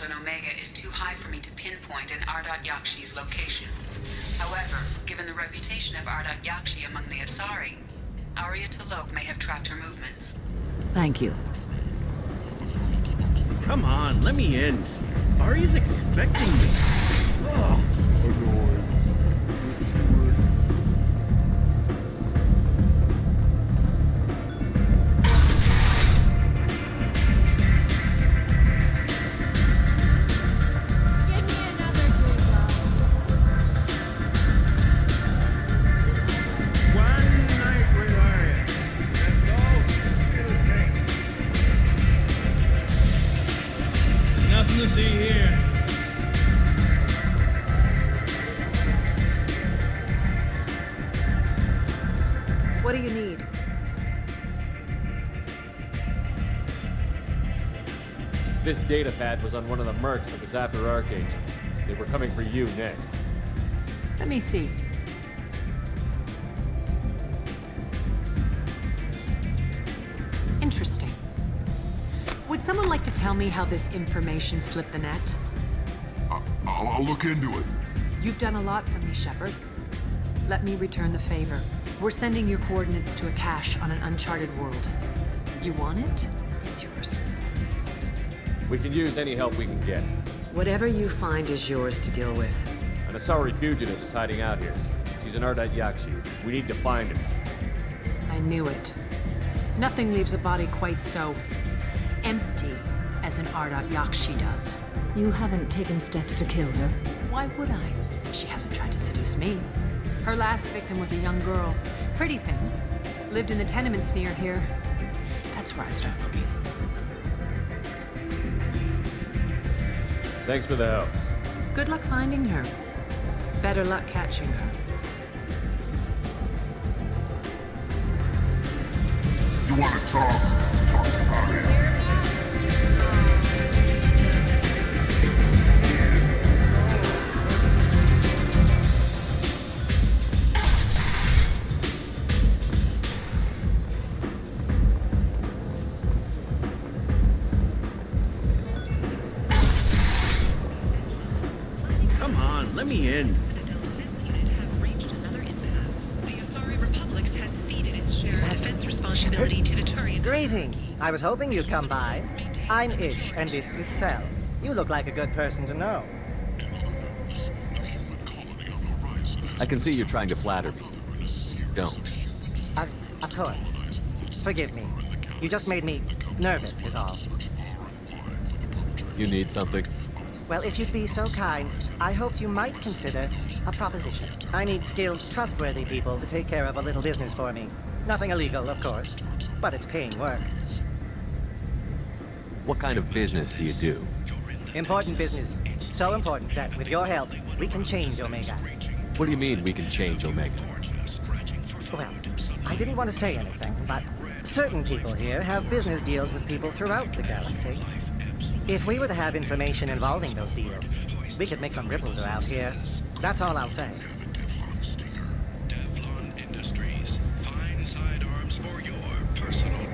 in Omega is too high for me to pinpoint an Ardat-Yakshi's location. However, given the reputation of Ardat-Yakshi among the Asari, Arya T'Loak may have tracked her movements. Thank you. Come on, let me in. Ari's expecting me. Ugh. Annoying. Give me another drink. One night with Arya. That's all it'll take. Nothing to see here. What do you need? This data pad was on one of the mercs that was after Archangel. They were coming for you next. Let me see. Interesting. Would someone like to tell me how this information slipped the net? I'll look into it. You've done a lot for me, Shepard. Let me return the favor. We're sending your coordinates to a cache on an uncharted world. You want it? It's yours. We can use any help we can get. Whatever you find is yours to deal with. An Asari fugitive is hiding out here. She's an Ardat-Yakshi. We need to find her. I knew it. Nothing leaves a body quite so empty as an Ardat-Yakshi does. You haven't taken steps to kill her? Why would I? She hasn't tried to seduce me. Her last victim was a young girl. Pretty thing. Lived in the tenements near here. That's where I'd start looking. Thanks for the help. Good luck finding her. Better luck catching her. You want to talk? Talk to Arya. Come on, let me in. Greetings. I was hoping you'd come by. I'm Ish, and this is Cell. You look like a good person to know. I can see you're trying to flatter me. Don't. Of course. Forgive me. You just made me nervous, is all. You need something? Well, if you'd be so kind, I hoped you might consider a proposition. I need skilled, trustworthy people to take care of a little business for me. Nothing illegal, of course, but it's paying work. What kind of business do you do? Important business. So important that, with your help, we can change Omega. What do you mean we can change Omega? Well, I didn't want to say anything, but certain people here have business deals with people throughout the galaxy. If we were to have information involving those deals, we could make some ripples around here. That's all I'll say.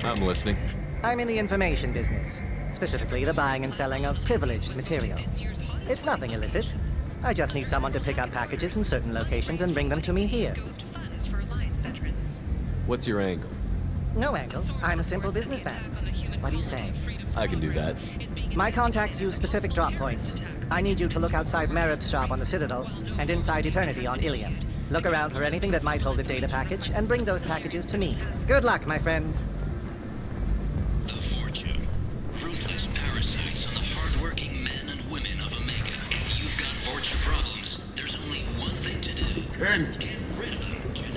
I'm listening. I'm in the information business, specifically the buying and selling of privileged material. It's nothing illicit. I just need someone to pick up packages in certain locations and bring them to me here. What's your angle? No angle. I'm a simple businessman. What do you say? I can do that. My contacts use specific drop points. I need you to look outside Merib's shop on the Citadel and inside Eternity on Ilium. Look around for anything that might hold a data package and bring those packages to me. Good luck, my friends. The Fortune. Ruthless parasites on the hardworking men and women of Omega. If you've got Fortune problems, there's only one thing to do. End. Get rid of them.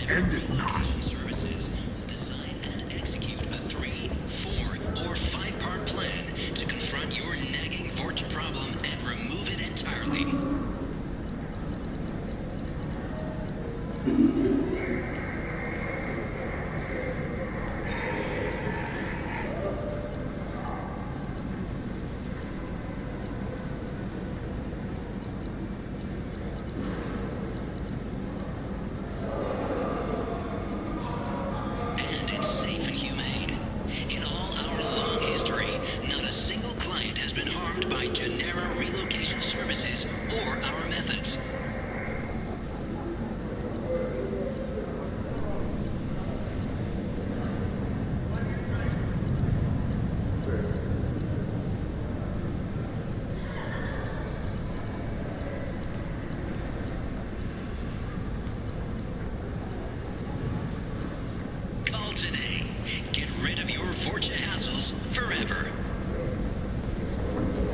End it now. Services. Design and execute a 3, 4, or 5-part plan to confront your nagging Fortune problem and remove it entirely. or our methods. Call today. Get rid of your Fortune hassles forever.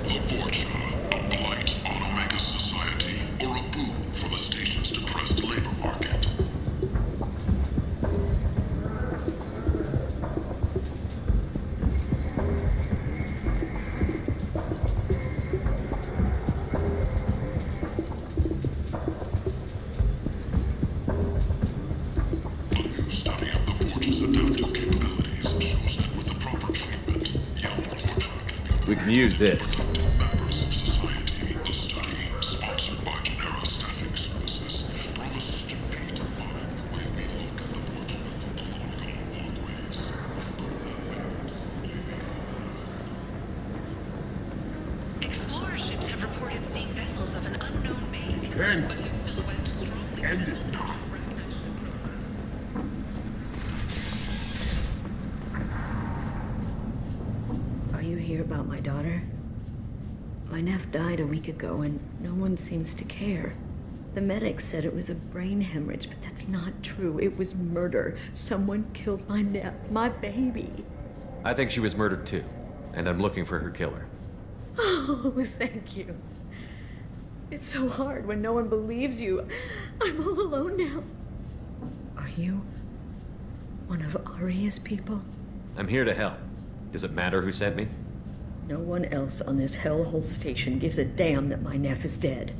The Fortune, a blight on Omega society, or a boon for the station's depressed labor market. A new study of the Fortune's adaptive capabilities shows that with the proper treatment, young Fortune can be We can use this. members of society. The study, sponsored by Genera Staffing Services, promises to redefine the way we look at the Fortune walkways. Explorer ships have reported seeing vessels of an unknown make. Kent, whose silhouette strongly end it now. Are you here about my daughter? My nephew died a week ago and no one seems to care. The medics said it was a brain hemorrhage, but that's not true. It was murder. Someone killed my nephew, my baby. I think she was murdered too, and I'm looking for her killer. Oh, thank you. It's so hard when no one believes you. I'm all alone now. Are you one of Aria's people? I'm here to help. Does it matter who sent me? No one else on this hellhole station gives a damn that my nephew is dead.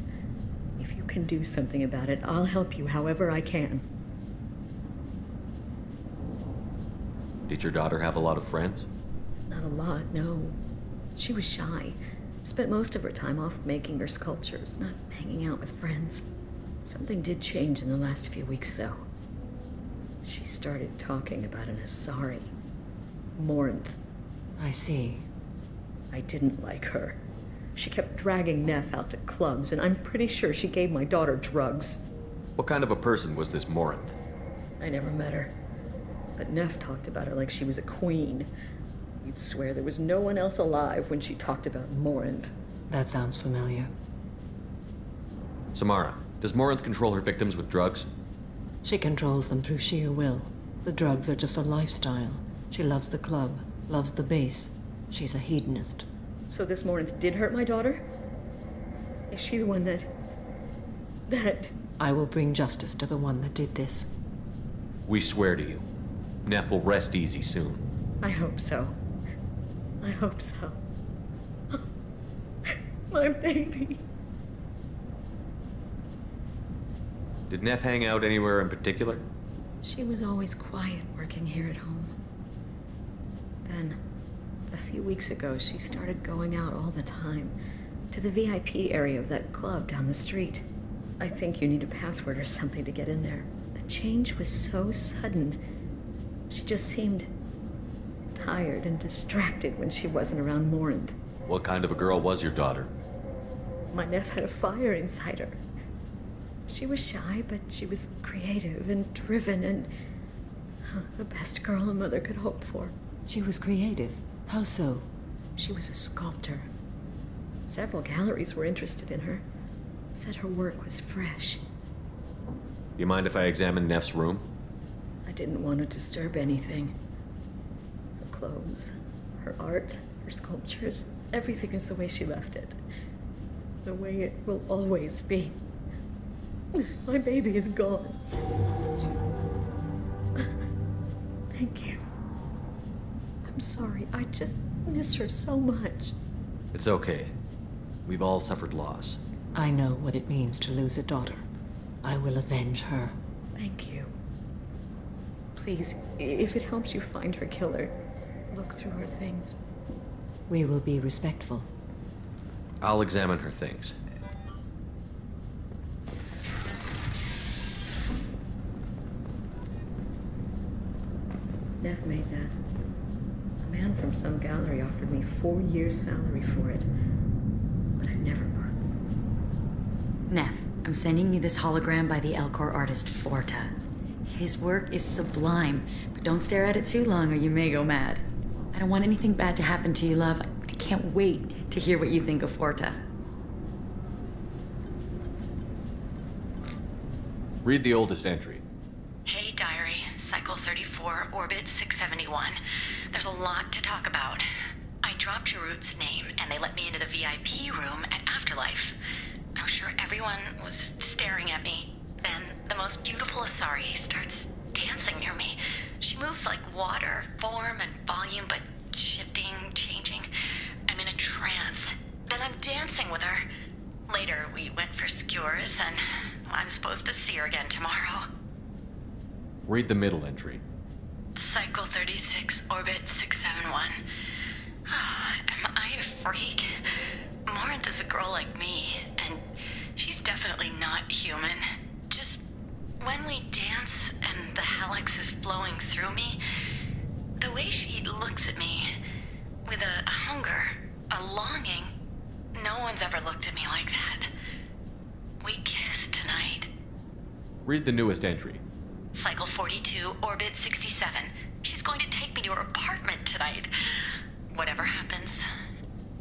If you can do something about it, I'll help you however I can. Did your daughter have a lot of friends? Not a lot, no. She was shy. Spent most of her time off making her sculptures, not hanging out with friends. Something did change in the last few weeks, though. She started talking about an Asari. Morinth. I see. I didn't like her. She kept dragging Neff out to clubs, and I'm pretty sure she gave my daughter drugs. What kind of a person was this Morinth? I never met her. But Neff talked about her like she was a queen. You'd swear there was no one else alive when she talked about Morinth. That sounds familiar. Samara, does Morinth control her victims with drugs? She controls them through sheer will. The drugs are just a lifestyle. She loves the club, loves the base. She's a hedonist. So this Morinth did hurt my daughter? Is she the one that... I will bring justice to the one that did this. We swear to you. Neff will rest easy soon. I hope so. I hope so. My baby. Did Neff hang out anywhere in particular? She was always quiet working here at home. Then, a few weeks ago, she started going out all the time to the VIP area of that club down the street. I think you need a password or something to get in there. The change was so sudden. She just seemed tired and distracted when she wasn't around Morinth. What kind of a girl was your daughter? My nephew had a fire inside her. She was shy, but she was creative and driven and the best girl a mother could hope for. She was creative. How so? She was a sculptor. Several galleries were interested in her. Said her work was fresh. You mind if I examine Neff's room? I didn't want to disturb anything. Her clothes, her art, her sculptures, everything is the way she left it. The way it will always be. My baby is gone. Thank you. I'm sorry. I just miss her so much. It's okay. We've all suffered loss. I know what it means to lose a daughter. I will avenge her. Thank you. Please, if it helps you find her killer, look through her things. We will be respectful. I'll examine her things. Neff made that. A man from some gallery offered me 4 years' salary for it, but I never bought. I'm sending you this hologram by the Elcor artist Forta. His work is sublime, but don't stare at it too long or you may go mad. I don't want anything bad to happen to you, love. I can't wait to hear what you think of Forta. Read the oldest entry. Hey, Diary. Cycle 34, Orbit 671. There's a lot to talk about. I dropped your root's name, and they let me into the VIP room at Afterlife. I was sure everyone was staring at me. Then the most beautiful Asari starts dancing near me. She moves like water, form and volume, but shifting, changing. I'm in a trance. Then I'm dancing with her. Later, we went for skewers, and I'm supposed to see her again tomorrow. Read the middle entry. Cycle 36, Orbit 671. Am I a freak? Morinth is a girl like me, and she's definitely not human. Just when we dance and the Phalanx is flowing through me, the way she looks at me, with a hunger, a longing, no one's ever looked at me like that. We kissed tonight. Read the newest entry. Cycle 42, Orbit 67. She's going to take me to her apartment tonight. Whatever happens,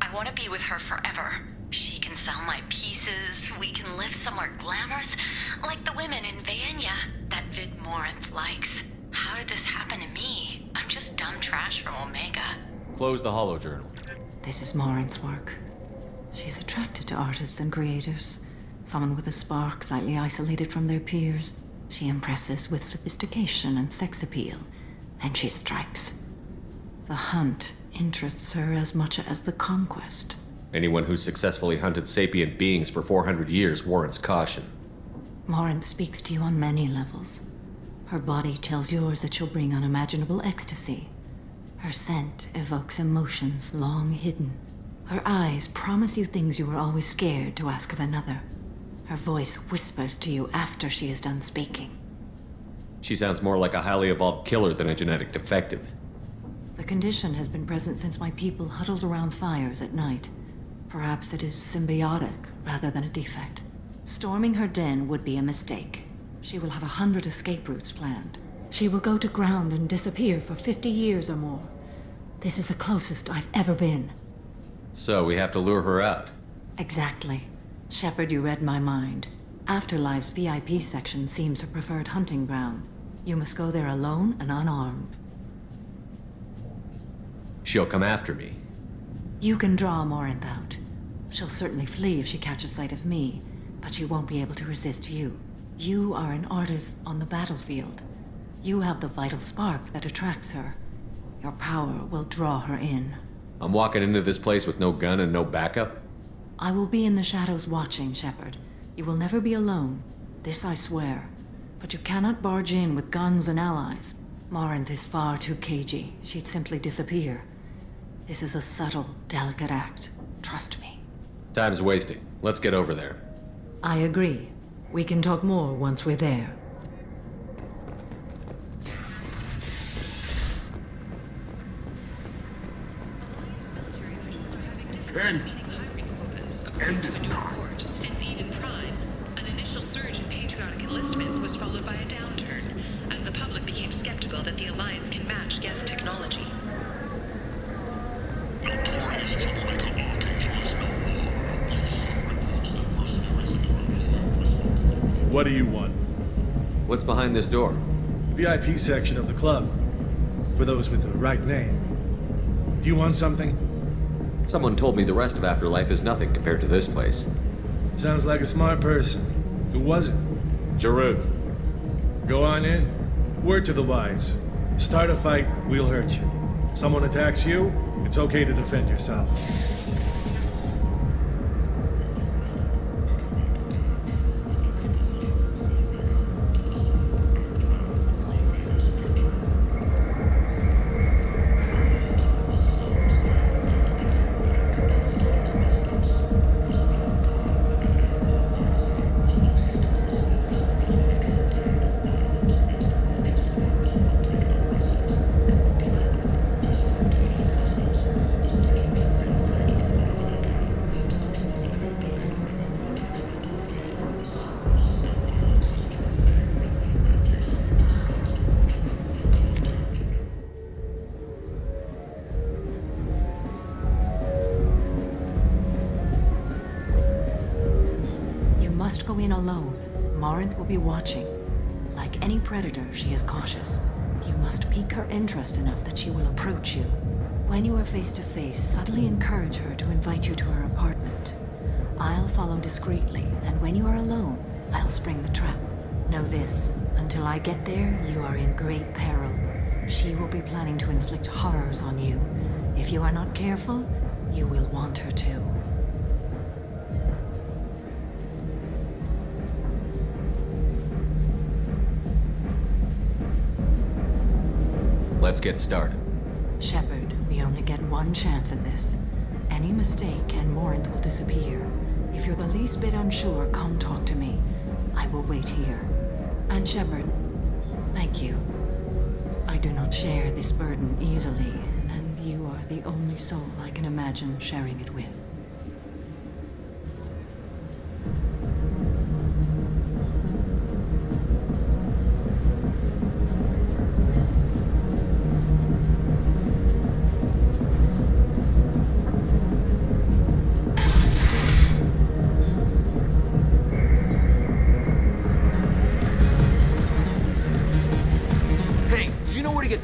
I want to be with her forever. She can sell my pieces, we can live somewhere glamorous, like the women in Vanya that Vid Morinth likes. How did this happen to me? I'm just dumb trash from Omega. Close the holojournal. This is Morinth's work. She's attracted to artists and creators. Someone with a spark, slightly isolated from their peers. She impresses with sophistication and sex appeal. Then she strikes. The hunt interests her as much as the conquest. Anyone who's successfully hunted sapient beings for 400 years warrants caution. Morinth speaks to you on many levels. Her body tells yours that she'll bring unimaginable ecstasy. Her scent evokes emotions long hidden. Her eyes promise you things you were always scared to ask of another. Her voice whispers to you after she is done speaking. She sounds more like a highly evolved killer than a genetic defective. The condition has been present since my people huddled around fires at night. Perhaps it is symbiotic rather than a defect. Storming her den would be a mistake. She will have 100 escape routes planned. She will go to ground and disappear for 50 years or more. This is the closest I've ever been. So we have to lure her out. Exactly. Shepard, you read my mind. Afterlife's VIP section seems her preferred hunting ground. You must go there alone and unarmed. She'll come after me. You can draw Morinth out. She'll certainly flee if she catches sight of me, but she won't be able to resist you. You are an artist on the battlefield. You have the vital spark that attracts her. Your power will draw her in. I'm walking into this place with no gun and no backup? I will be in the shadows watching, Shepard. You will never be alone. This I swear. But you cannot barge in with guns and allies. Morinth is far too cagey. She'd simply disappear. This is a subtle, delicate act. Trust me. Time's wasting. Let's get over there. I agree. We can talk more once we're there. End it now. Since Eden Prime, an initial surge in patriotic enlistments was followed by a downturn, as the public became skeptical that the Alliance can match Geth technology. Notorious troublemaker Archangel is no more. These some reports that mercenaries and What do you want? What's behind this door? VIP section of the club. For those with the right name. Do you want something? Someone told me the rest of Afterlife is nothing compared to this place. Sounds like a smart person. Who was it? Jarud. Go on in. Word to the wise. Start a fight, we'll hurt you. Someone attacks you, it's okay to defend yourself. must go in alone. Morinth will be watching. Like any predator, she is cautious. You must pique her interest enough that she will approach you. When you are face to face, subtly encourage her to invite you to her apartment. I'll follow discreetly, and when you are alone, I'll spring the trap. Know this, until I get there, you are in great peril. She will be planning to inflict horrors on you. If you are not careful, you will want her to. Let's get started. Shepard, we only get one chance at this. Any mistake and Morinth will disappear. If you're the least bit unsure, come talk to me. I will wait here. And Shepard, thank you. I do not share this burden easily, and you are the only soul I can imagine sharing it with.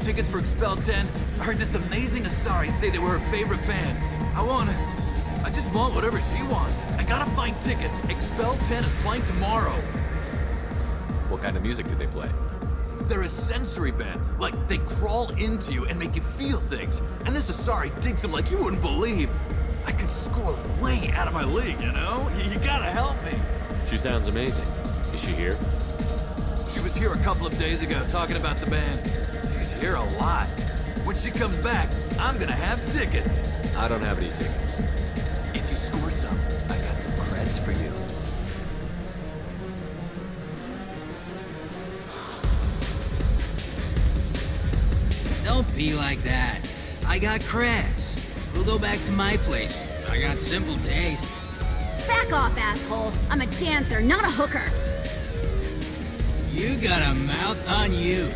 Tickets for Expel 10. I heard this amazing Asari say they were her favorite band. I just want whatever she wants. I gotta find tickets. Expel 10 is playing tomorrow. What kind of music do they play? They're a sensory band. Like, they crawl into you and make you feel things. And this Asari digs them like you wouldn't believe. I could score way out of my league, you know? You gotta help me. She sounds amazing. Is she here? She was here a couple of days ago talking about the band. Here a lot. When she comes back, I'm gonna have tickets. I don't have any tickets. If you score some, I got some creds for you. Don't be like that. I got creds. We'll go back to my place. I got simple tastes. Back off, asshole. I'm a dancer, not a hooker. You got a mouth on you.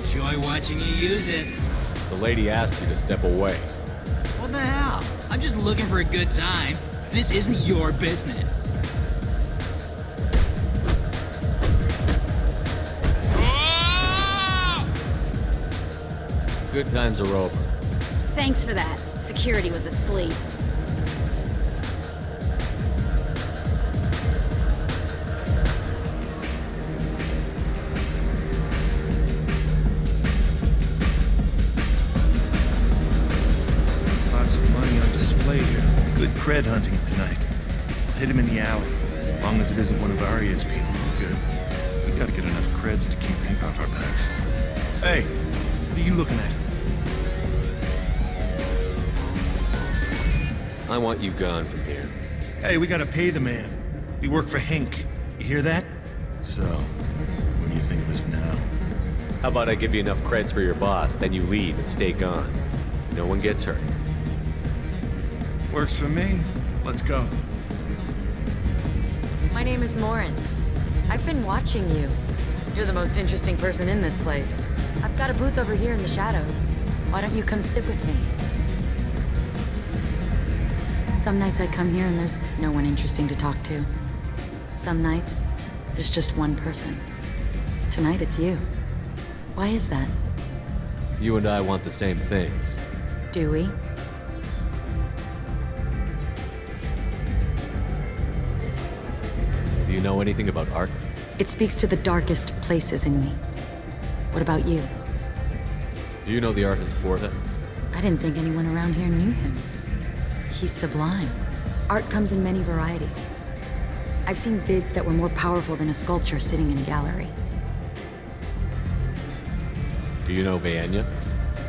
Enjoy watching you use it. The lady asked you to step away. What the hell? I'm just looking for a good time. This isn't your business. Good times are over. Thanks for that. Security was asleep. Good cred hunting tonight. Hit him in the alley. As long as it isn't one of Arya's people, we're good. We gotta get enough creds to keep ink off our backs. Hey, what are you looking at? I want you gone from here. Hey, we gotta pay the man. We work for Hink. You hear that? So, what do you think of us now? How about I give you enough creds for your boss, then you leave and stay gone. No one gets hurt. Works for me. Let's go. My name is Morinth. I've been watching you. You're the most interesting person in this place. I've got a booth over here in the shadows. Why don't you come sit with me? Some nights I come here and there's no one interesting to talk to. Some nights, there's just one person. Tonight it's you. Why is that? You and I want the same things. Do we? Do you know anything about art? It speaks to the darkest places in me. What about you? Do you know the artist Porta? I didn't think anyone around here knew him. He's sublime. Art comes in many varieties. I've seen vids that were more powerful than a sculpture sitting in a gallery. Do you know Vaenya?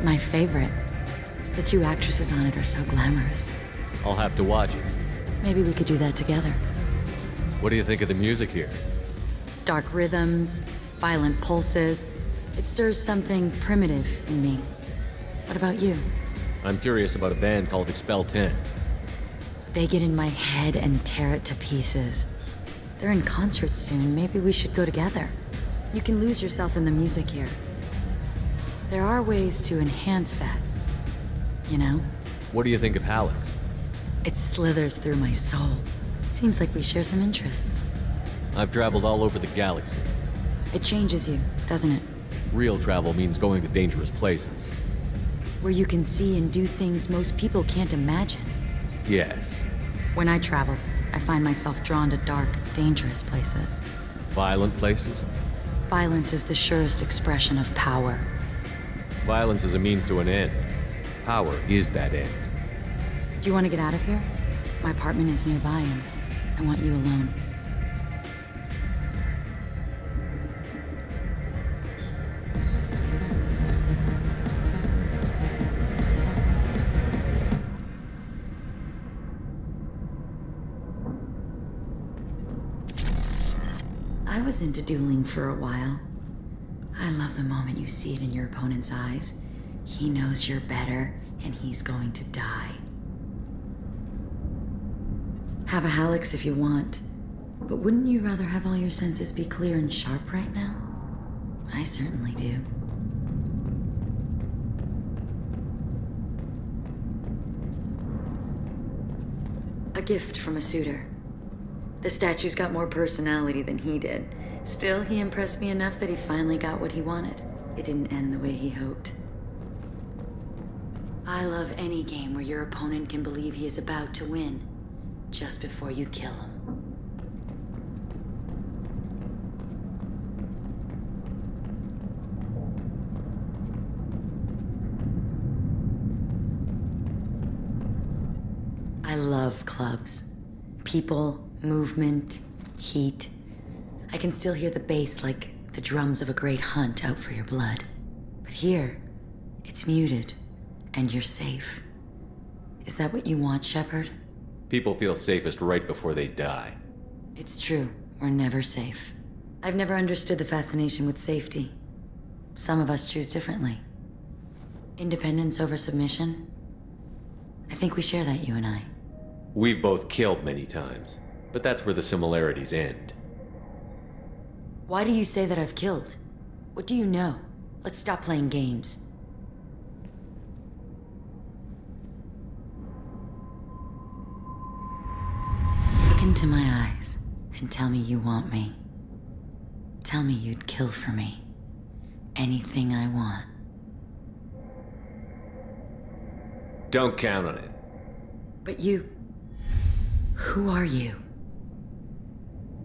My favorite. The two actresses on it are so glamorous. I'll have to watch it. Maybe we could do that together. What do you think of the music here? Dark rhythms, violent pulses. It stirs something primitive in me. What about you? I'm curious about a band called Expel 10. They get in my head and tear it to pieces. They're in concert soon. Maybe we should go together. You can lose yourself in the music here. There are ways to enhance that, you know? What do you think of Phalanx? It slithers through my soul. Seems like we share some interests. Seems like we share some interests. What do you think of Ardat-Yakshi? He seems like a nice guy. He seems like a nice guy. What do you think of him? I've traveled all over the galaxy. It changes you, doesn't it? Real travel means going to dangerous places. Where you can see and do things most people can't imagine. Yes. When I travel, I find myself drawn to dark, dangerous places. Violent places? Violence is the surest expression of power. Violence is a means to an end. Power is that end. Do you want to get out of here? My apartment is nearby and I want you alone. I was into dueling for a while. I love the moment you see it in your opponent's eyes. He knows you're better, and he's going to die. Have a Husks if you want, but wouldn't you rather have all your senses be clear and sharp right now? I certainly do. A gift from a suitor. The statue's got more personality than he did. Still, he impressed me enough that he finally got what he wanted. It didn't end the way he hoped. I love any game where your opponent can believe he is about to win, just before you kill him. I love clubs. People, movement, heat. I can still hear the bass like the drums of a great hunt out for your blood. But here, it's muted, and you're safe. Is that what you want, Shepard? People feel safest right before they die. It's true. We're never safe. I've never understood the fascination with safety. Some of us choose differently. Independence over submission? I think we share that, you and I. We've both killed many times, but that's where the similarities end. Why do you say that I've killed? What do you know? Let's stop playing games. Look into my eyes and tell me you want me. Tell me you'd kill for me. Anything I want. Don't count on it. But you... Who are you?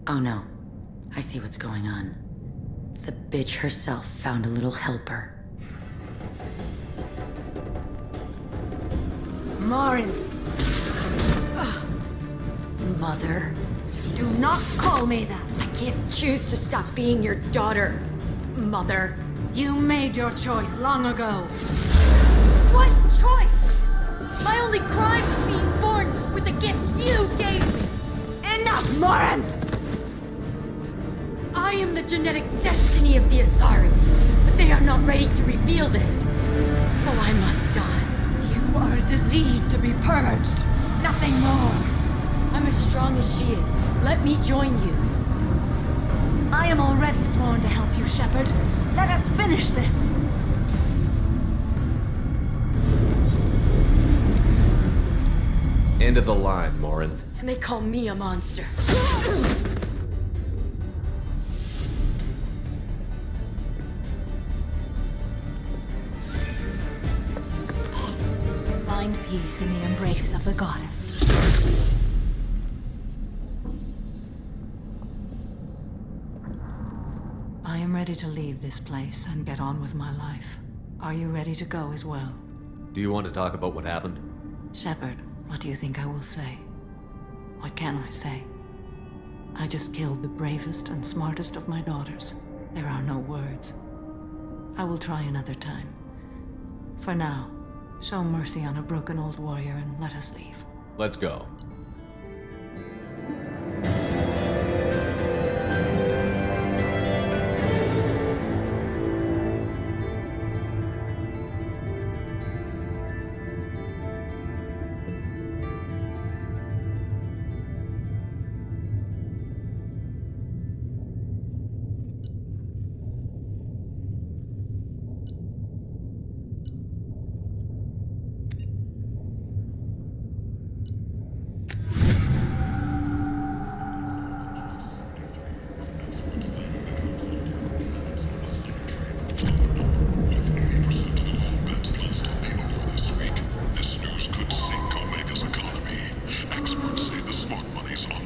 Oh no. I see what's going on. The bitch herself found a little helper. Marin! Mother. Do not call me that! I can't choose to stop being your daughter. Mother. You made your choice long ago. What choice? My only crime was being born with the gifts you gave me. Enough, Marin! I am the genetic destiny of the Asari, but they are not ready to reveal this. So I must die. You are a disease to be purged. Nothing more. I'm as strong as she is. Let me join you. I am already sworn to help you, Shepard. Let us finish this. End of the line, Morin. And they call me a monster. Find peace in the embrace of the goddess. I am ready to leave this place and get on with my life. Are you ready to go as well? Do you want to talk about what happened? Shepard, what do you think I will say? What can I say? I just killed the bravest and smartest of my daughters. There are no words. I will try another time. For now, show mercy on a broken old warrior and let us leave. Let's go.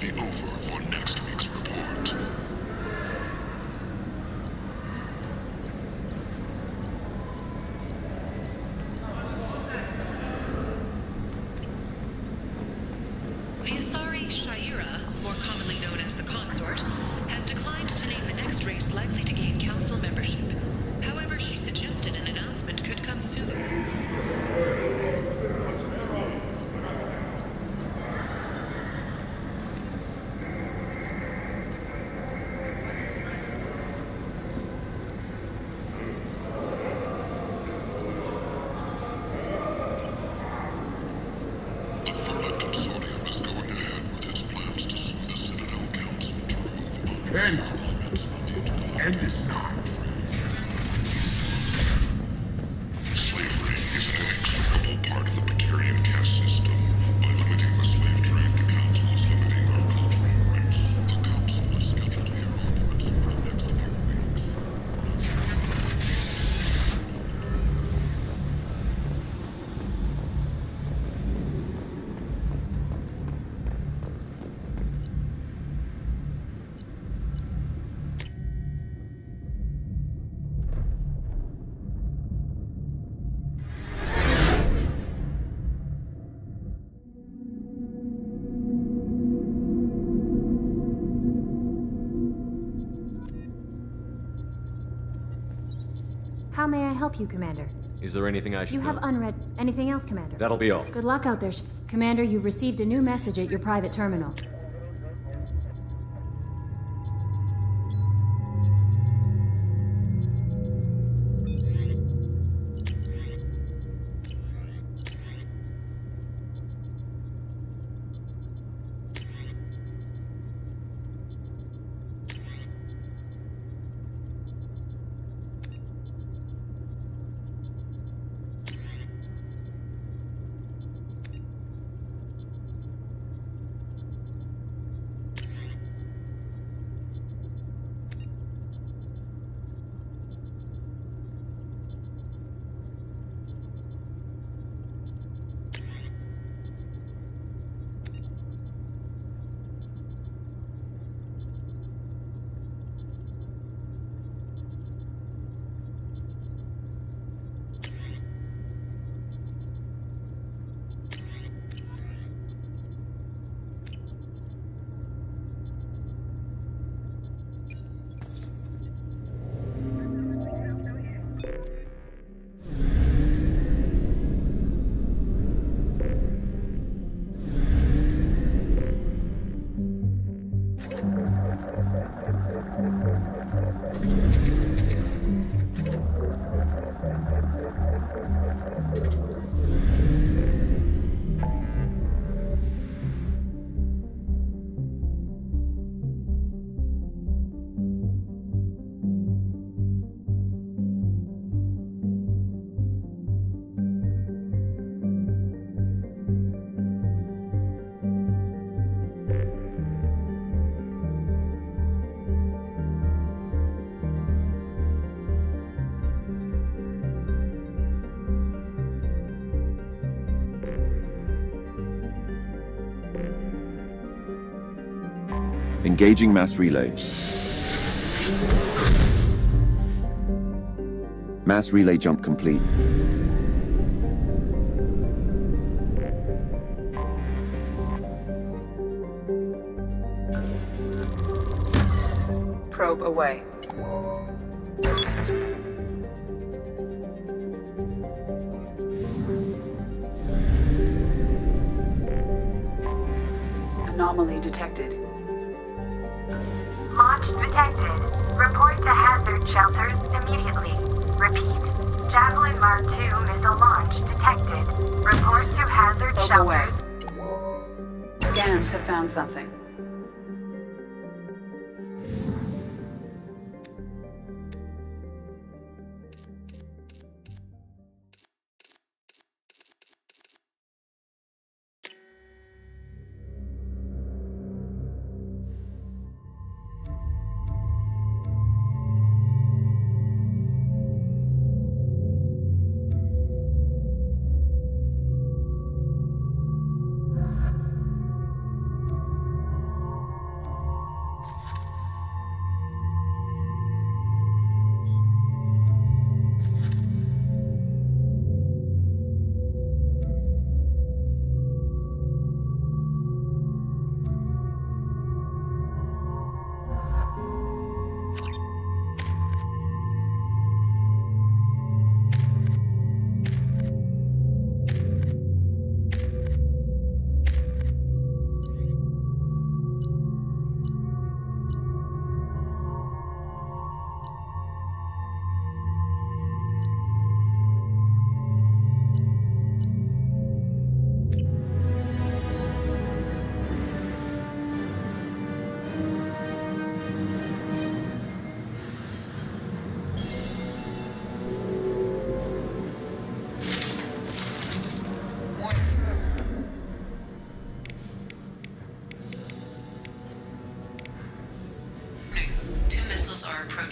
be over for next week's report. The Asari Shaira, more commonly known as the Consort, has declined to name the next race likely to gain council membership. However, she suggested an announcement could come soon. End is not. Slavery is an inextricable part of the Batarian caste system. By limiting the slave trade, the Council is limiting our cultural rights. The Council is scheduled to hear arguments for the next few How may I help you, Commander? Is there anything I should You have know? unread... Anything else, Commander? That'll be all. Good luck out there, Commander. You've received a new message at your private terminal. Engaging mass relay. Mass relay jump complete. Probe away. Anomaly detected. Launch detected. Report to hazard shelters immediately. Repeat. Javelin Mark II missile launch detected. Report to hazard Probe shelters. away. Scans have found something.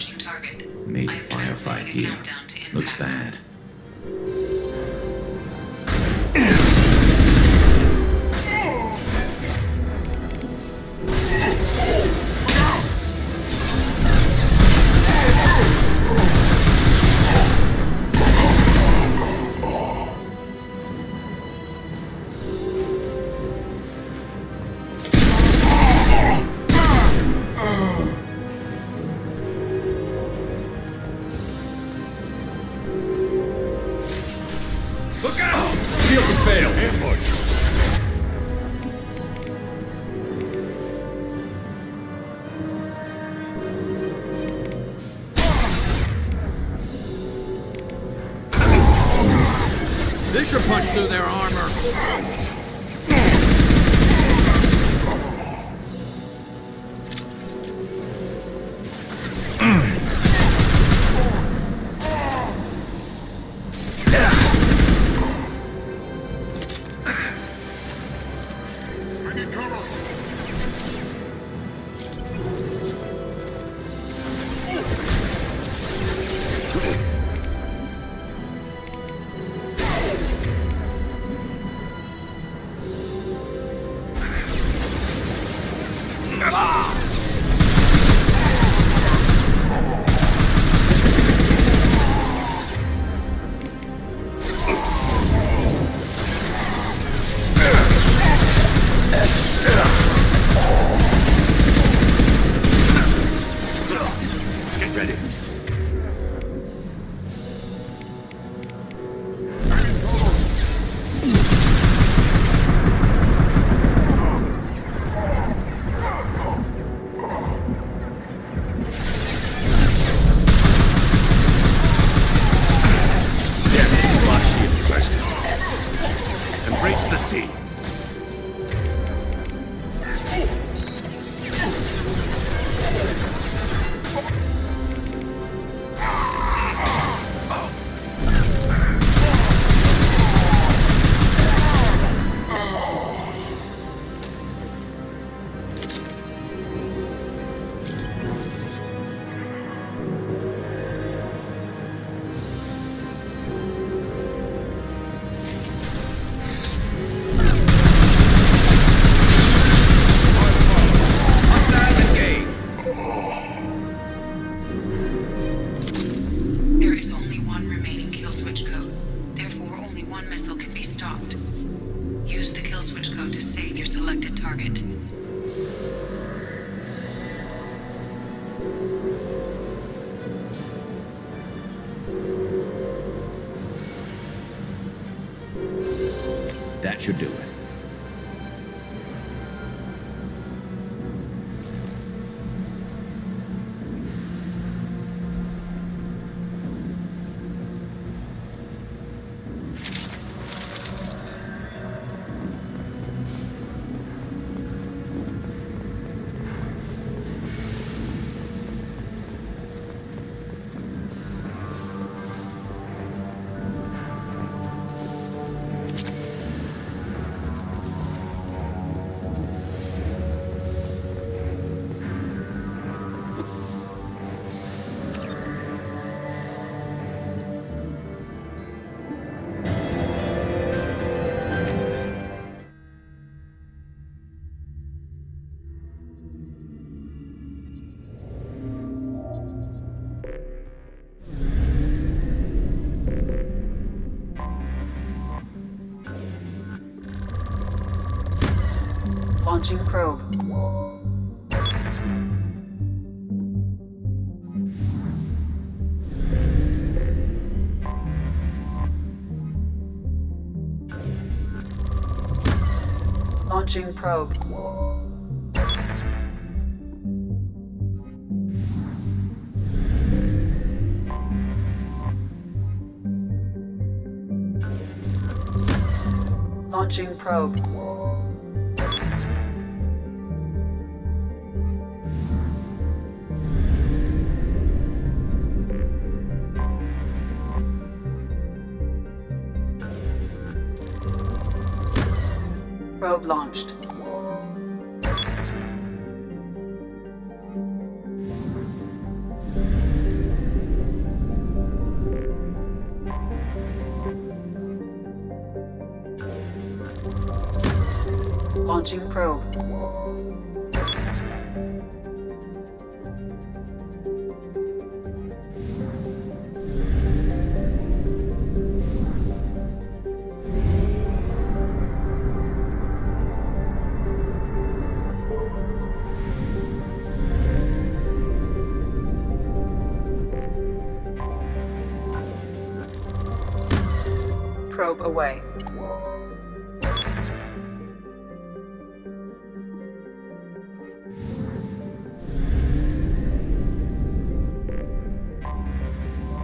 approaching target. Major I am firefight transmitting a here. countdown to impact. Looks bad. Look out! Shield to fail. Ambush. This should punch through their armor. Get ready. Embrace the sea. There is only one remaining kill switch code. Therefore, only one missile can be stopped. Use the kill switch code to save your selected target. That should do it. Launching probe. Launching probe. Launching probe. Probe launched. Launching probe. Probe away.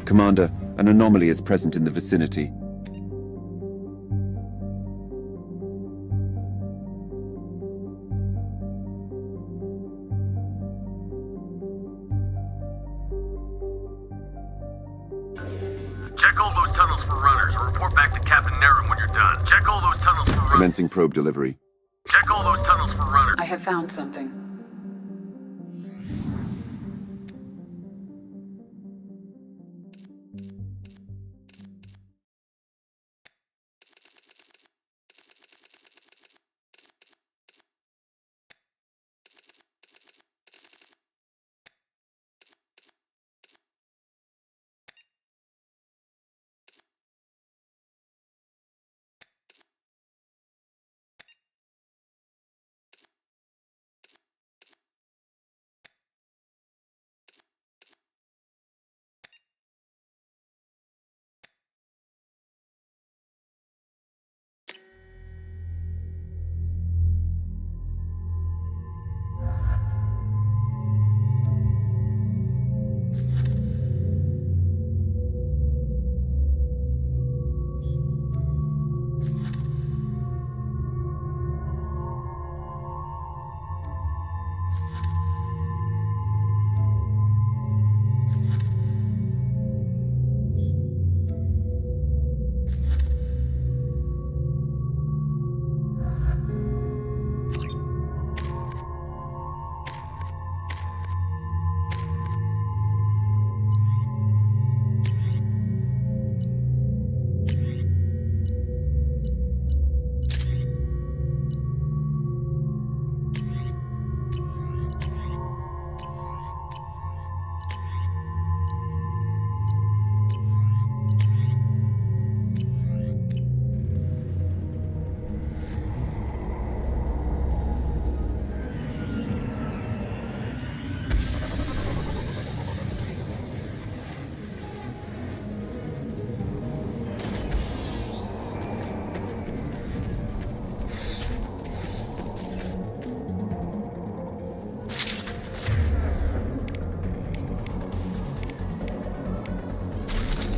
Commander, an anomaly is present in the vicinity. Check all those tunnels for runners and report back to Captain Nerum when you're done. Check all those tunnels for runners. Commencing probe delivery. Check all those tunnels for runners. I have found something.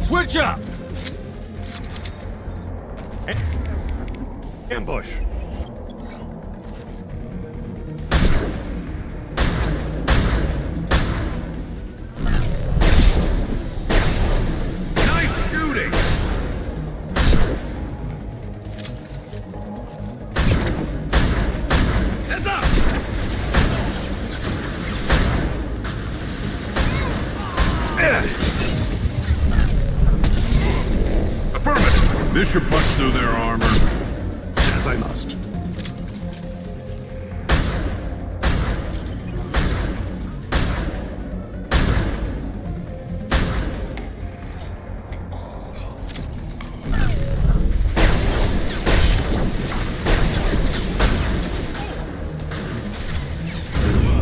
Switch up! Ambush! Nice shooting! Heads up! Affirmative! This should punch through their armor. As I must.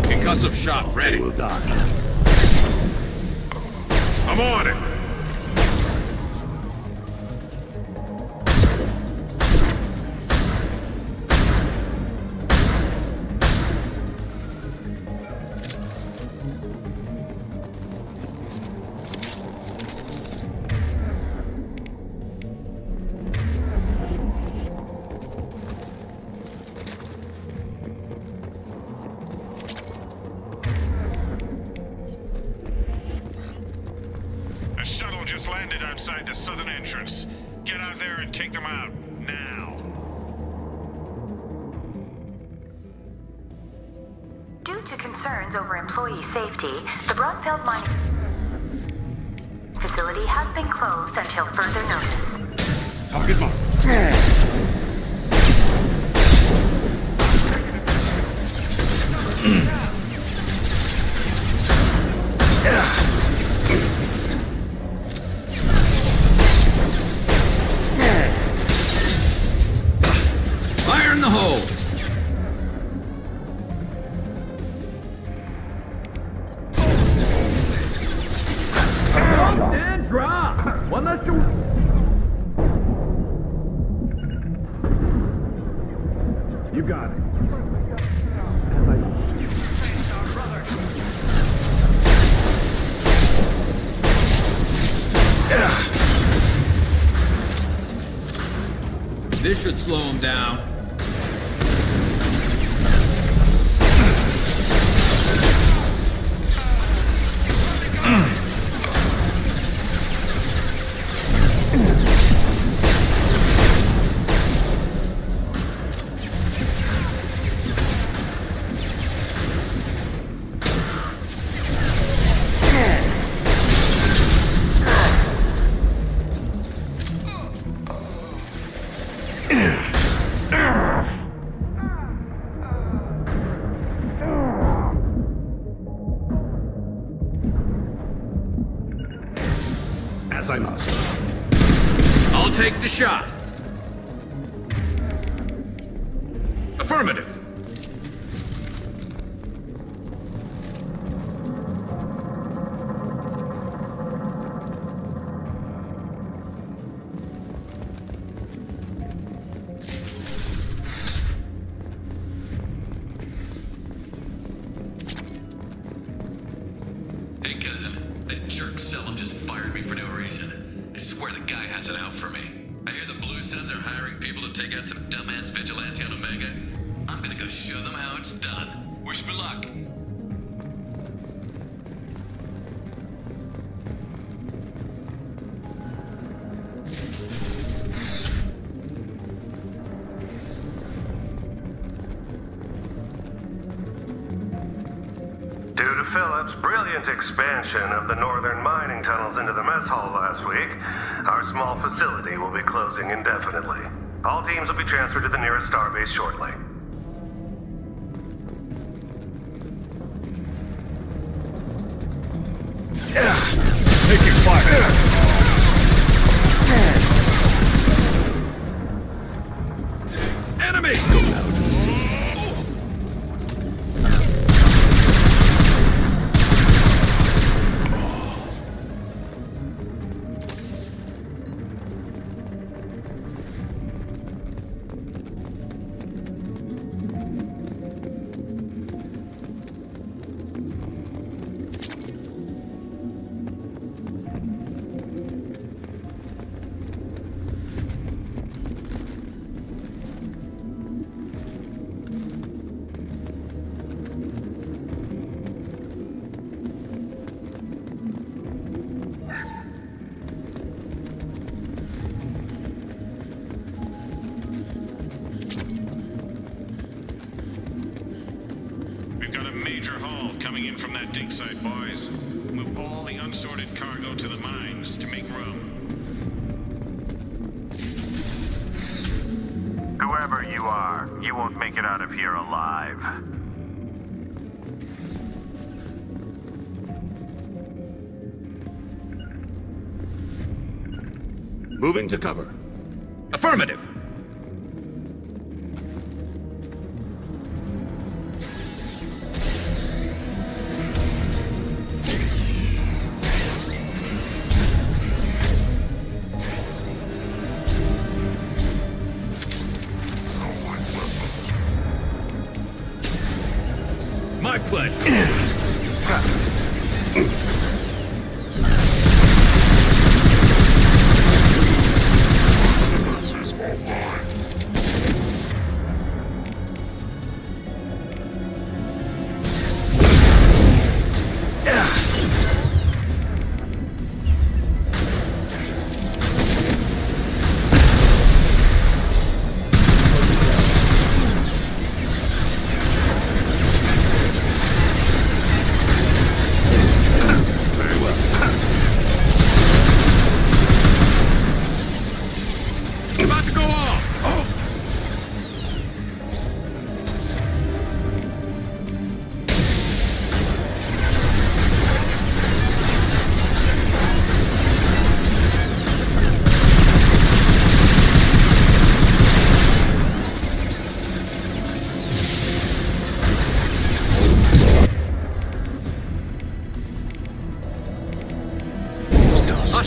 Concussive shot ready. Will die. I'm on it! Outside the southern entrance. Get out there and take them out, now. Due to concerns over employee safety, the Broadfield mining facility has been closed until further notice. Target marked. Fire in the hole! Stand drop! One less to... You got it. This should slow him down. As I must. I'll take the shot. Affirmative. Hey, cousin. That jerk Selim just fired me for no reason. I swear the guy has it out for me. I hear the Blue Suns are hiring people to take out some dumbass vigilante on Omega. I'm gonna go show them how it's done. Wish me luck. Due to Phillips' brilliant expansion of the northern mining tunnels into the mess hall last week, our small facility will be closing indefinitely. All teams will be transferred to the nearest starbase shortly. Taking fire. Enemy! Go out. We've got a major haul coming in from that dig site, boys. Move all the unsorted cargo to the mines to make room. Whoever you are, you won't make it out of here alive. Moving to cover. Affirmative. My pleasure.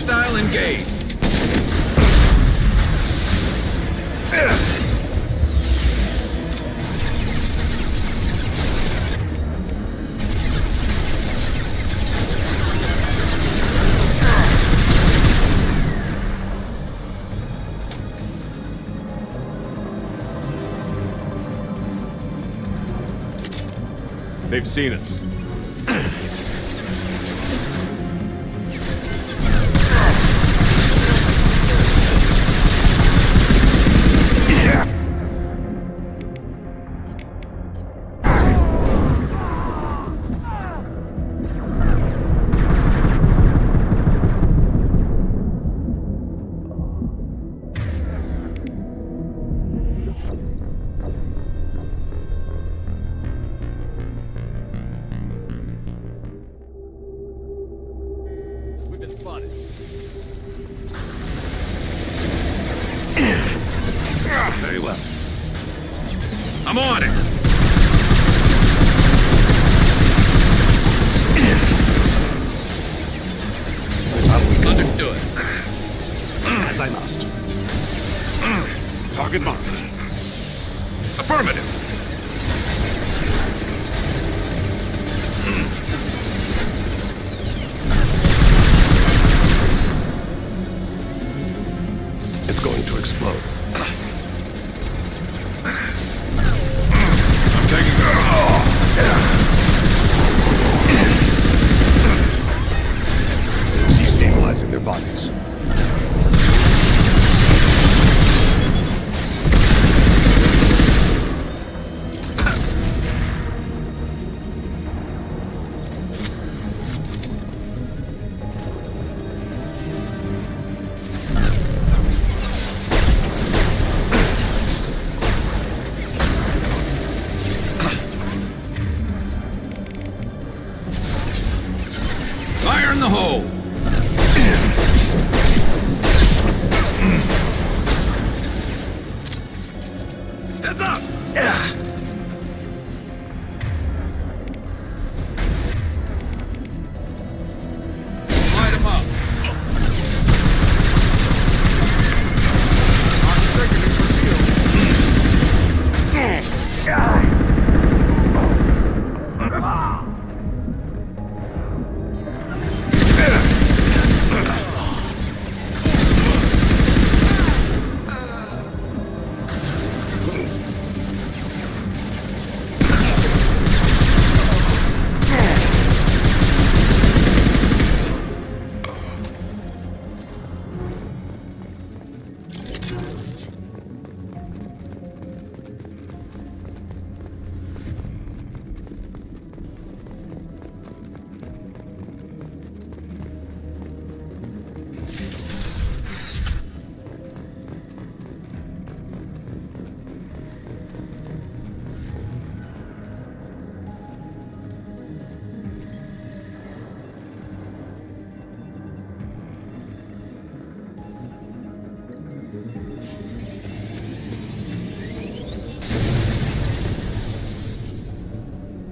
Hostile engaged. They've seen us. Very well. I'm on it! Understood. As I must. Target marked. Affirmative. It's going to explode. I'm taking Destabilizing their bodies. Fire in the hole! Heads up! Light him up!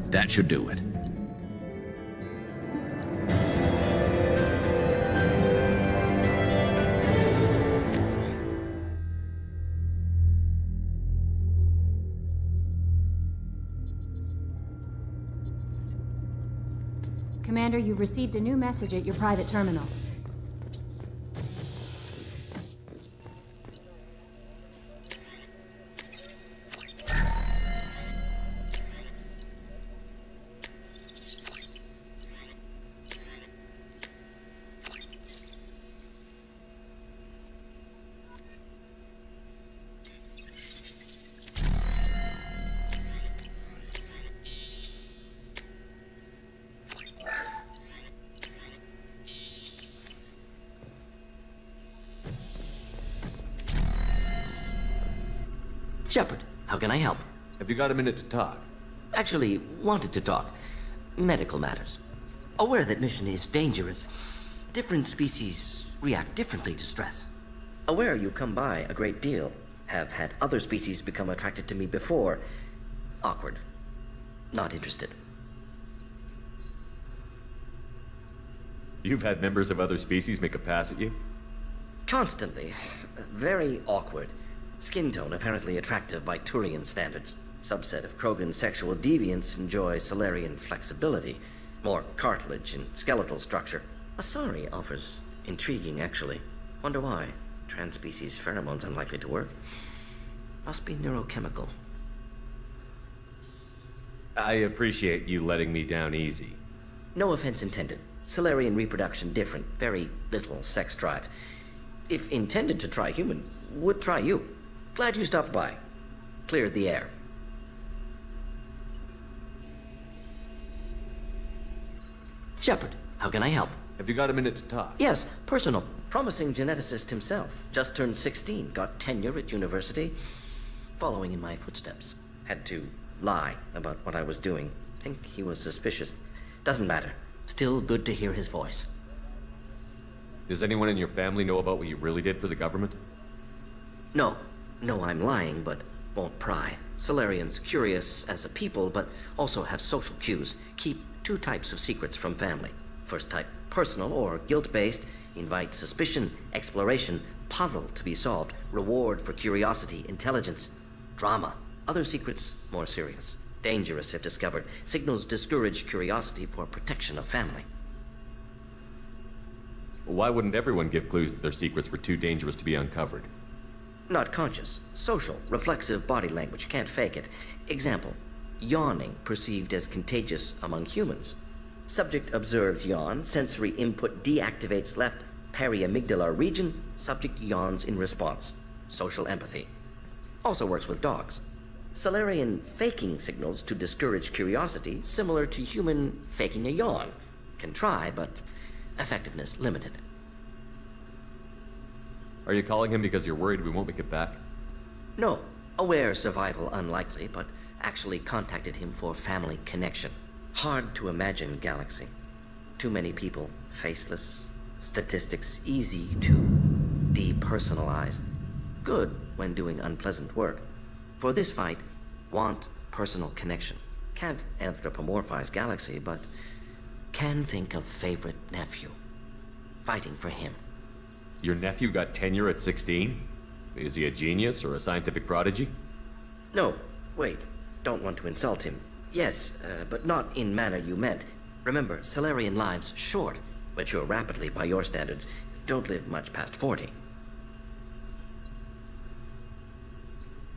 That should do it. Commander, you've received a new message at your private terminal. Shepard, how can I help? Have you got a minute to talk? Actually, wanted to talk. Medical matters. Aware that mission is dangerous. Different species react differently to stress. Aware you come by a great deal. Have had other species become attracted to me before. Awkward. Not interested. You've had members of other species make a pass at you? Constantly. Very awkward. Skin tone apparently attractive by Turian standards. Subset of Krogan sexual deviants enjoy Solarian flexibility. More cartilage and skeletal structure. Asari offers intriguing, actually. Wonder why. Transspecies pheromones unlikely to work. Must be neurochemical. I appreciate you letting me down easy. No offense intended. Solarian reproduction different. Very little sex drive. If intended to try human, would try you. Glad you stopped by. Cleared the air. Shepard, how can I help? Have you got a minute to talk? Yes, personal. Promising geneticist himself. Just turned 16, got tenure at university. Following in my footsteps. Had to lie about what I was doing. Think he was suspicious. Doesn't matter. Still good to hear his voice. Does anyone in your family know about what you really did for the government? No. No, I'm lying, but won't pry. Solarians curious as a people, but also have social cues. Keep two types of secrets from family. First type, personal or guilt-based. Invite suspicion, exploration, puzzle to be solved. Reward for curiosity, intelligence. Drama. Other secrets, more serious. Dangerous if discovered. Signals discourage curiosity for protection of family. Why wouldn't everyone give clues that their secrets were too dangerous to be uncovered? Not conscious. Social, reflexive body language. Can't fake it. Example. Yawning perceived as contagious among humans. Subject observes yawn. Sensory input deactivates left periamygdalar region. Subject yawns in response. Social empathy. Also works with dogs. Solarian faking signals to discourage curiosity, similar to human faking a yawn. Can try, but effectiveness limited. Are you calling him because you're worried we won't make it back? No. Aware survival unlikely, but actually contacted him for family connection. Hard to imagine galaxy. Too many people, faceless. Statistics easy to depersonalize. Good when doing unpleasant work. For this fight, want personal connection. Can't anthropomorphize galaxy, but can think of favorite nephew. Fighting for him. Your nephew got tenure at 16? Is he a genius or a scientific prodigy? No, wait. Don't want to insult him. Yes, but not in manner you meant. Remember, Solarian lives short. Mature rapidly by your standards. Don't live much past 40.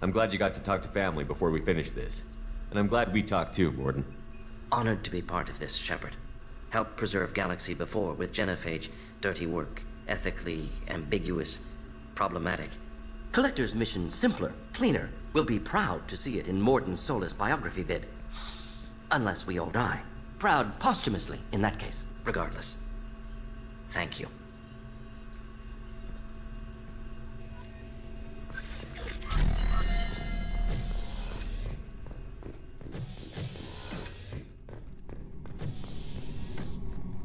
I'm glad you got to talk to family before we finish this. And I'm glad we talked too, Mordin. Honored to be part of this, Shepard. Helped preserve Galaxy before with genophage. Dirty work. Ethically ambiguous. Problematic. Collector's mission simpler, cleaner. We'll be proud to see it in Mordin Solus biography vid. Unless we all die. Proud posthumously, in that case. Regardless. Thank you.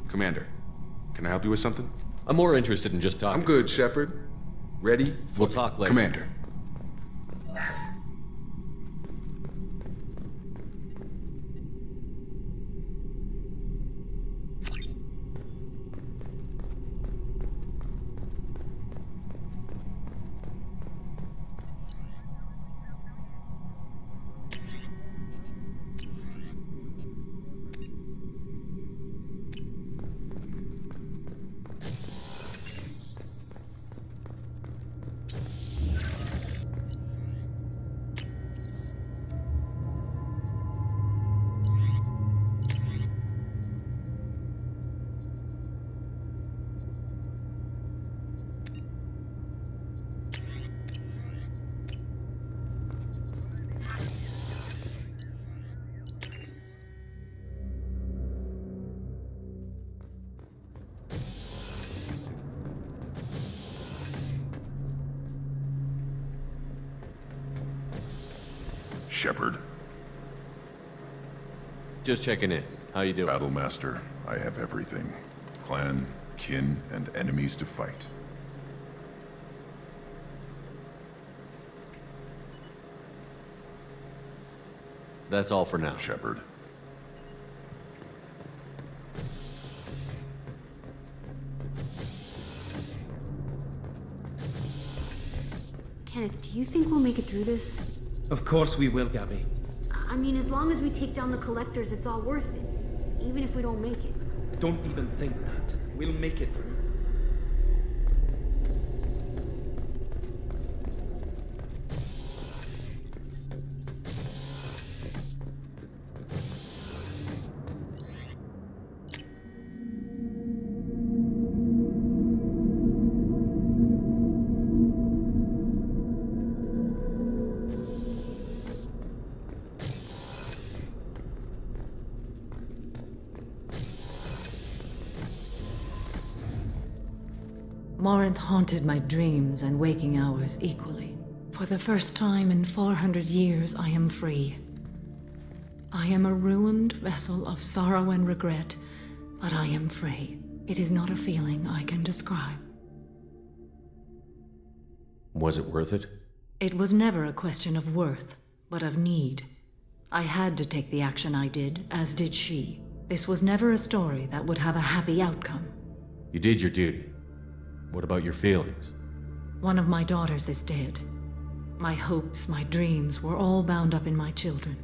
Commander, can I help you with something? I'm more interested in just talking. I'm good, Shepard. Ready? We'll talk later. Commander. Shepard. Just checking in. How you doing? Battlemaster, I have everything. Clan, kin, and enemies to fight. That's all for now. Shepard. Kenneth, do you think we'll make it through this? Of course we will, Gabby. I mean, as long as we take down the collectors, it's all worth it. Even if we don't make it. Don't even think that. We'll make it through. Morinth haunted my dreams and waking hours equally. For the first time in 400 years, I am free. I am a ruined vessel of sorrow and regret, but I am free. It is not a feeling I can describe. Was it worth it? It was never a question of worth, but of need. I had to take the action I did, as did she. This was never a story that would have a happy outcome. You did your duty. What about your feelings? One of my daughters is dead. My hopes, my dreams were all bound up in my children.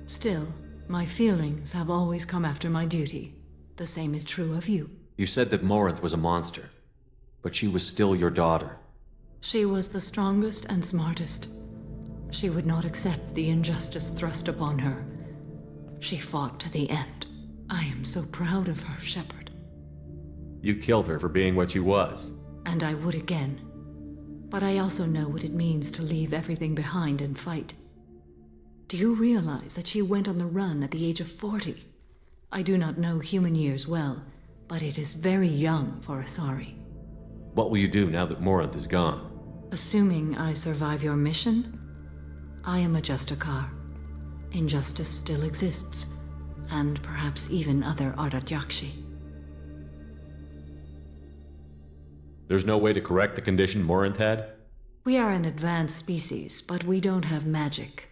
Still, my feelings have always come after my duty. The same is true of you. You said that Morinth was a monster, but she was still your daughter. She was the strongest and smartest. She would not accept the injustice thrust upon her. She fought to the end. I am so proud of her, Shepard. You killed her for being what she was. And I would again. But I also know what it means to leave everything behind and fight. Do you realize that she went on the run at the age of 40? I do not know human years well, but it is very young for Asari. What will you do now that Morinth is gone? Assuming I survive your mission, I am a Justicar. Injustice still exists, and perhaps even other Ardat-Yakshi. There's no way to correct the condition Morinth had? We are an advanced species, but we don't have magic.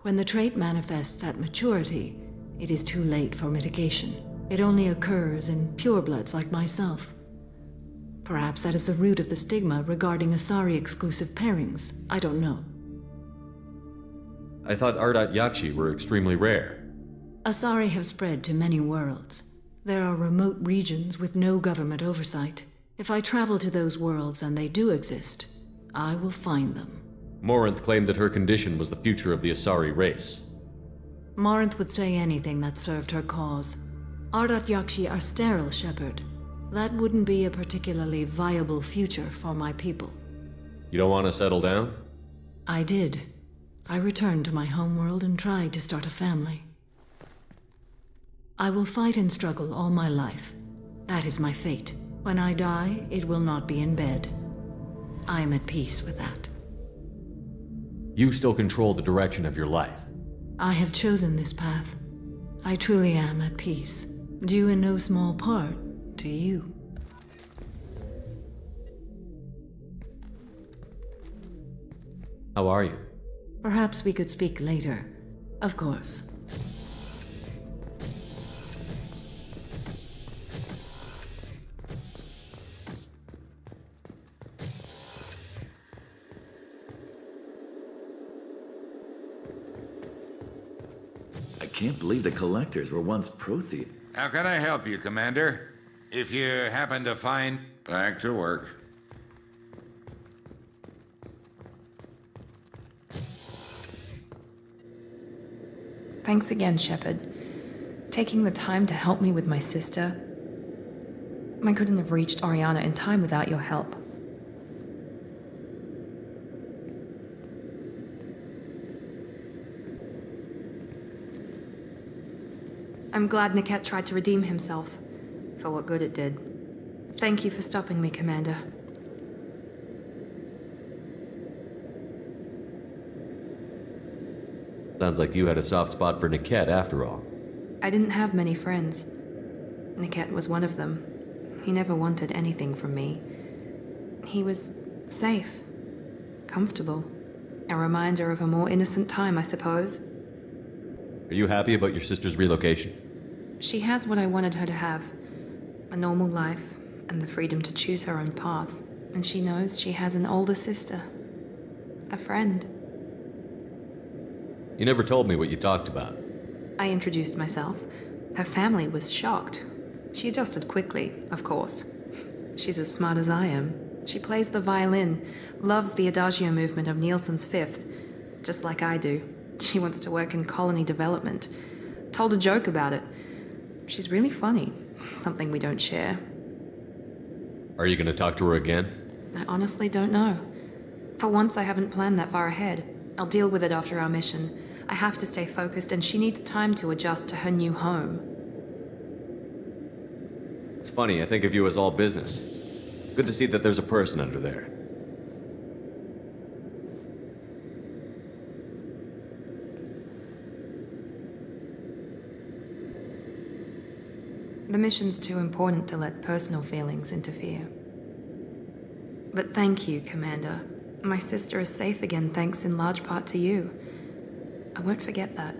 When the trait manifests at maturity, it is too late for mitigation. It only occurs in purebloods like myself. Perhaps that is the root of the stigma regarding Asari-exclusive pairings. I don't know. I thought Ardat-Yakshi were extremely rare. Asari have spread to many worlds. There are remote regions with no government oversight. If I travel to those worlds and they do exist, I will find them. Morinth claimed that her condition was the future of the Asari race. Morinth would say anything that served her cause. Ardat-Yakshi are sterile, Shepard. That wouldn't be a particularly viable future for my people. You don't want to settle down? I did. I returned to my homeworld and tried to start a family. I will fight and struggle all my life. That is my fate. When I die, it will not be in bed. I am at peace with that. You still control the direction of your life. I have chosen this path. I truly am at peace, due in no small part to you. How are you? Perhaps we could speak later. Of course. I can't believe the collectors were once Prothean. How can I help you, Commander? If you happen to find... Back to work. Thanks again, Shepard. Taking the time to help me with my sister. I couldn't have reached Oriana in time without your help. I'm glad Niket tried to redeem himself, for what good it did. Thank you for stopping me, Commander. Sounds like you had a soft spot for Niket after all. I didn't have many friends. Niket was one of them. He never wanted anything from me. He was safe, comfortable. A reminder of a more innocent time, I suppose. Are you happy about your sister's relocation? She has what I wanted her to have. A normal life, and the freedom to choose her own path. And she knows she has an older sister. A friend. You never told me what you talked about. I introduced myself. Her family was shocked. She adjusted quickly, of course. She's as smart as I am. She plays the violin, loves the Adagio movement of Nielsen's Fifth, just like I do. She wants to work in colony development. Told a joke about it. She's really funny, something we don't share. Are you gonna talk to her again? I honestly don't know. For once, I haven't planned that far ahead. I'll deal with it after our mission. I have to stay focused, and she needs time to adjust to her new home. It's funny, I think of you as all business. Good to see that there's a person under there. The mission's too important to let personal feelings interfere. But thank you, Commander. My sister is safe again thanks in large part to you. I won't forget that.